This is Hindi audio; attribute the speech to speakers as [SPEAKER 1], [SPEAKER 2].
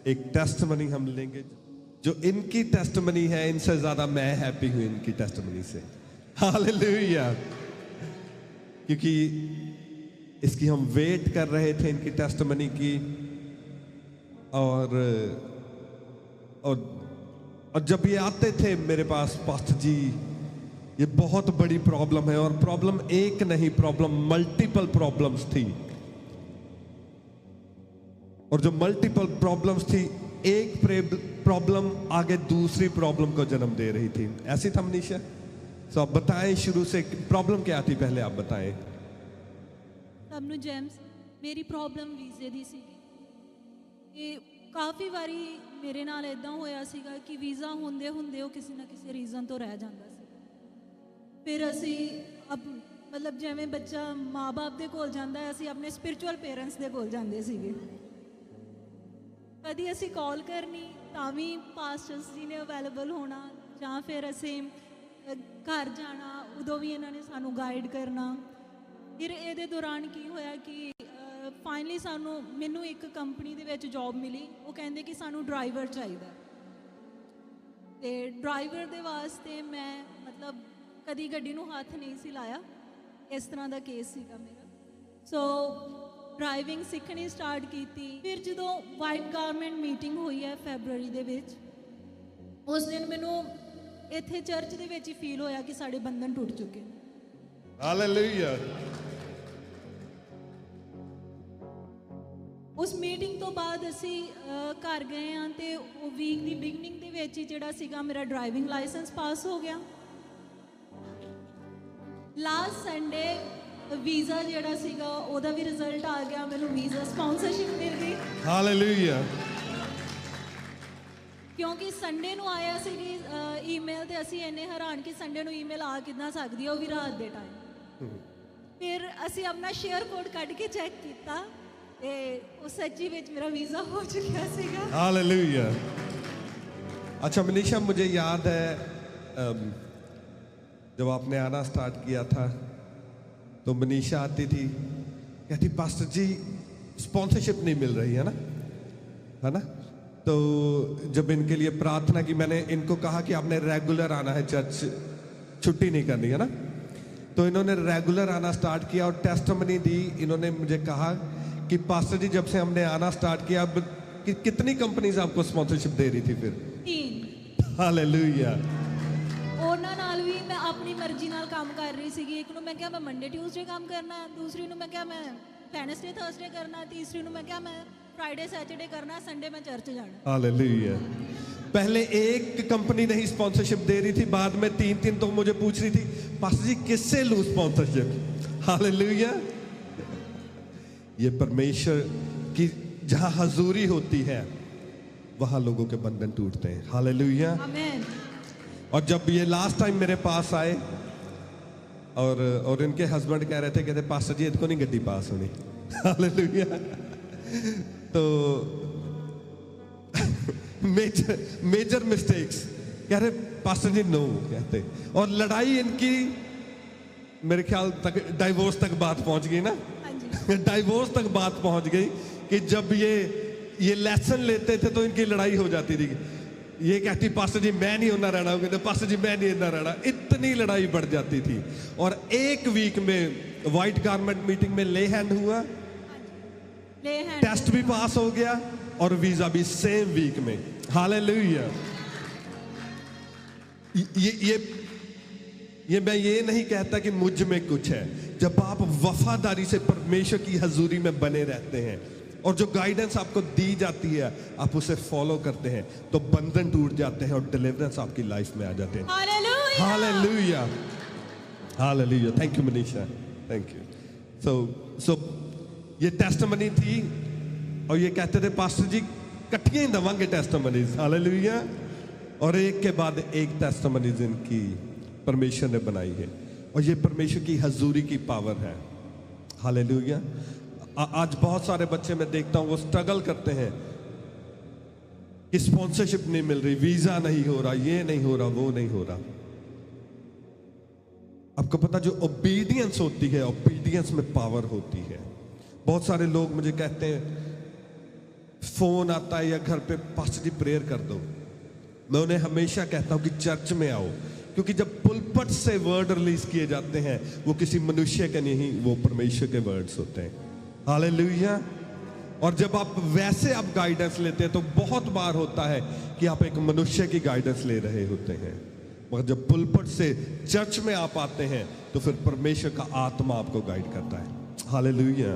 [SPEAKER 1] एक टेस्टमनी हम लेंगे जो इनकी टेस्टमनी है, इनसे ज्यादा मैं हैप्पी हूं इनकी टेस्टमनी से। हालेलुया। क्योंकि इसकी हम वेट कर रहे थे, इनकी टेस्टमनी की। और जब ये आते थे मेरे पास, पास्टर जी ये बहुत बड़ी प्रॉब्लम है, और प्रॉब्लम एक नहीं, प्रॉब्लम मल्टीपल प्रॉब्लम्स थी। और जो मल्टीपल प्रॉब्लम्स थी, एक प्रॉब्लम आगे दूसरी प्रॉब्लम को जन्म दे रही थी। ऐसी था मनीषा? तो आप बताएं शुरू से प्रॉब्लम क्या थी, पहले आप बताएं।
[SPEAKER 2] सबनू जेम्स, मेरी प्रॉब्लम वीजे ਦੀ ਸੀਗੀ ਕਿ ਕਾਫੀ ਵਾਰੀ ਮੇਰੇ ਨਾਲ ਇਦਾਂ ਹੋਇਆ ਸੀਗਾ ਕਿ ਵੀਜ਼ਾ ਹੁੰਦੇ ਹੁੰਦੇ ਉਹ ਕਿਸੇ ਨਾ ਕਿਸੇ ਰੀਜ਼ਨ ਤੋਂ ਰਹਿ ਜਾਂਦਾ ਸੀ। ਫਿਰ ਅਸੀਂ ਮਤਲਬ ਜਿਵੇਂ ਬੱਚਾ ਮਾਂ-ਬਾਪ ਦੇ ਕੋਲ ਜਾਂਦਾ ਹੈ, ਅਸੀਂ ਆਪਣੇ ਸਪਿਰਚੁਅਲ ਪੇਰੈਂਟਸ ਦੇ ਕੋਲ ਜਾਂਦੇ ਸੀਗੇ। ਕਦੀ ਅਸੀਂ ਕਾਲ ਕਰਨੀ ਤਾਂ ਵੀ ਪਾਸਟਰਸ ਜੀ ਨੇ ਅਵੇਲੇਬਲ ਹੋਣਾ, ਜਾਂ ਫਿਰ ਅਸੀਂ ਘਰ ਜਾਣਾ, ਉਦੋਂ ਵੀ ਇਹਨਾਂ ਨੇ ਸਾਨੂੰ ਗਾਈਡ ਕਰਨਾ। ਫਿਰ ਇਹਦੇ ਦੌਰਾਨ ਕੀ ਹੋਇਆ ਕਿ ਫਾਈਨਲੀ ਮੈਨੂੰ ਇੱਕ ਕੰਪਨੀ ਦੇ ਵਿੱਚ ਜੌਬ ਮਿਲੀ। ਉਹ ਕਹਿੰਦੇ ਕਿ ਸਾਨੂੰ ਡਰਾਈਵਰ ਚਾਹੀਦਾ, ਅਤੇ ਡਰਾਈਵਰ ਦੇ ਵਾਸਤੇ ਮੈਂ ਮਤਲਬ ਕਦੀ ਗੱਡੀ ਨੂੰ ਹੱਥ ਨਹੀਂ ਸੀ ਲਾਇਆ। ਇਸ ਤਰ੍ਹਾਂ ਦਾ ਕੇਸ ਸੀਗਾ ਮੇਰਾ। ਸੋ ਡਰਾਈਵਿੰਗ ਸਿੱਖਣੀ ਸਟਾਰਟ ਕੀਤੀ। ਫਿਰ ਜਦੋਂ ਵਾਈਟ ਗਾਰਮੈਂਟ ਮੀਟਿੰਗ ਹੋਈ ਹੈ ਫੈਬਰਵਰੀ ਦੇ ਵਿੱਚ, ਉਸ ਦਿਨ ਮੈਨੂੰ ਇੱਥੇ ਚਰਚ ਦੇ ਵਿੱਚ ਹੀ ਫੀਲ ਹੋਇਆ ਕਿ ਸਾਡੇ ਬੰਧਨ ਟੁੱਟ ਚੁੱਕੇ।
[SPEAKER 1] ਹਾਲੇਲੂਇਆ।
[SPEAKER 2] ਉਸ ਮੀਟਿੰਗ ਤੋਂ ਬਾਅਦ ਅਸੀਂ ਘਰ ਗਏ ਹਾਂ, ਅਤੇ ਉਹ ਵੀਕ ਦੀ ਬਿਗਨਿੰਗ ਦੇ ਵਿੱਚ ਹੀ ਜਿਹੜਾ ਸੀਗਾ ਮੇਰਾ ਡਰਾਈਵਿੰਗ ਲਾਇਸੈਂਸ ਪਾਸ ਹੋ ਗਿਆ। ਲਾਸਟ ਸੰਡੇ ਵੀਜ਼ਾ ਜਿਹੜਾ ਸੀਗਾ ਉਹਦਾ ਵੀ ਰਿਜ਼ਲਟ ਆ ਗਿਆ, ਮੈਨੂੰ ਵੀਜ਼ਾ ਸਪਾਂਸਰਸ਼ਿਪ ਮਿਲ ਗਈ।
[SPEAKER 1] ਹਾਲੇਲੂਇਆ।
[SPEAKER 2] ਕਿਉਂਕਿ ਸੰਡੇ ਨੂੰ ਆਇਆ ਸੀਗੀ ਈਮੇਲ, ਤੇ ਅਸੀਂ ਇੰਨੇ ਹੈਰਾਨ ਕਿ ਸੰਡੇ ਨੂੰ ਈਮੇਲ ਆ ਕਿੱਦਾਂ ਸਕਦੀ ਹੈ, ਉਹ ਵੀ ਰਾਤ ਦੇ ਟਾਈਮ। ਫਿਰ ਅਸੀਂ ਆਪਣਾ ਸ਼ੇਅਰ ਕੋਡ ਕੱਢ ਕੇ ਚੈੱਕ ਕੀਤਾ, ਤੇ ਉਹ सच्ची ਵਿੱਚ मेरा वीज़ा हो चुका सीगा।
[SPEAKER 1] हालेलुया। अच्छा मनीषा, मुझे याद है जब आपने आना स्टार्ट किया था तो मनीषा आती थी, कहती पास्टर जी स्पॉन्सरशिप नहीं मिल रही है ना। तो जब इनके लिए प्रार्थना की, मैंने इनको कहा कि आपने रेगुलर आना है चर्च, छुट्टी नहीं करनी है ना। तो इन्होंने रेगुलर आना स्टार्ट किया और टेस्टमनी दी। इन्होंने मुझे कहा कि पास्टर जी जब से हमने आना स्टार्ट किया, अब कितनी कंपनीज आपको स्पॉन्सरशिप दे रही थी फिर?
[SPEAKER 2] 3।
[SPEAKER 1] हालेलुया।
[SPEAKER 2] ਉਹਨਾਂ ਨਾਲ ਵੀ ਮੈਂ ਆਪਣੀ ਮਰਜ਼ੀ ਨਾਲ ਕੰਮ ਕਰ ਰਹੀ ਸੀਗੀ। ਇੱਕ ਨੂੰ ਮੈਂ ਕਿਹਾ ਮੈਂ ਮੰਡੇ ਟਿਊਜ਼ਡੇ ਕੰਮ ਕਰਨਾ, ਦੂਸਰੀ ਨੂੰ ਮੈਂ ਕਿਹਾ ਮੈਂ ਵੈਨਸਡੇ ਥਰਸਡੇ करना, तीसरी ਨੂੰ ਮੈਂ ਕਿਹਾ ਮੈਂ फ्राइडे सैटरडे करना, संडे में चर्च जाना।
[SPEAKER 1] हालेलुया। पहले एक कंपनी नहीं स्पॉन्सरशिप दे रही थी, बाद में 3 तो मुझे पूछ रही थी पास्टर जी किससे लूं स्पॉन्सरशिप। हालेलुया। ये परमेश्वर की जहां हजूरी होती है वहां लोगों के बंधन टूटते हैं। हालेलुया।
[SPEAKER 2] आमीन।
[SPEAKER 1] और जब ये लास्ट टाइम मेरे पास आए और इनके हस्बैंड कह रहे थे, कहते पास्टर जी इनको नहीं गड्डी पास होनी। हालेलुया। तो मेजर मिस्टेक्स कह रहे पास्टर जी नो कहते, और लड़ाई इनकी मेरे ख्याल तक डाइवोर्स तक बात पहुंच गई ना। डाइवोर्स तक बात पहुंच गई कि जब ये लेसन लेते थे तो इनकी लड़ाई हो जाती थी। ये कहती पास्टर जी मैं नहीं होना रहना, कहते पास्टर जी मैं नहीं होना रहना। इतनी लड़ाई बढ़ जाती थी। और एक वीक में व्हाइट गारमेंट मीटिंग में ले हैंड हुआ, टेस्ट भी पास हो गया और वीजा भी सेम वीक में। हालेलुया। ये मैं ये नहीं कहता कि मुझ में कुछ है। जब आप वफादारी से परमेश्वर की हजूरी में बने रहते हैं और जो गाइडेंस आपको दी जाती है आप उसे फॉलो करते हैं, तो बंधन टूट जाते हैं और डिलीवरेंस आपकी लाइफ में आ जाते हैं।
[SPEAKER 2] Hallelujah.
[SPEAKER 1] Hallelujah. Hallelujah. Thank you Manisha, thank you. So ये टेस्टमनी थी, और ये कहते थे पास्टर जी कट्ठियां ही दवांगे टेस्टमनीज। हालेलुया। और एक के बाद एक टेस्टमनीज इनकी परमेश्वर ने बनाई है, और ये परमेश्वर की हजूरी की पावर है। हालेलुया। आज बहुत सारे बच्चे मैं देखता हूँ वो स्ट्रगल करते हैं कि स्पॉन्सरशिप नहीं मिल रही, वीजा नहीं हो रहा, ये नहीं हो रहा, वो नहीं हो रहा। आपको पता जो ओबीडियंस होती है, ओबीडियंस में पावर होती है। बहुत सारे लोग मुझे कहते हैं फोन आता है या घर पे पास्टर जी प्रेयर कर दो, मैं उन्हें हमेशा कहता हूं कि चर्च में आओ, क्योंकि जब पुलपट से वर्ड रिलीज किए जाते हैं वो किसी मनुष्य के नहीं, वो परमेश्वर के वर्ड्स होते हैं। हालेलुया। और जब आप वैसे आप गाइडेंस लेते हैं तो बहुत बार होता है कि आप एक मनुष्य की गाइडेंस ले रहे होते हैं, मगर जब पुलपट से चर्च में आप आते हैं तो फिर परमेश्वर का आत्मा आपको गाइड करता है। हालेलुया।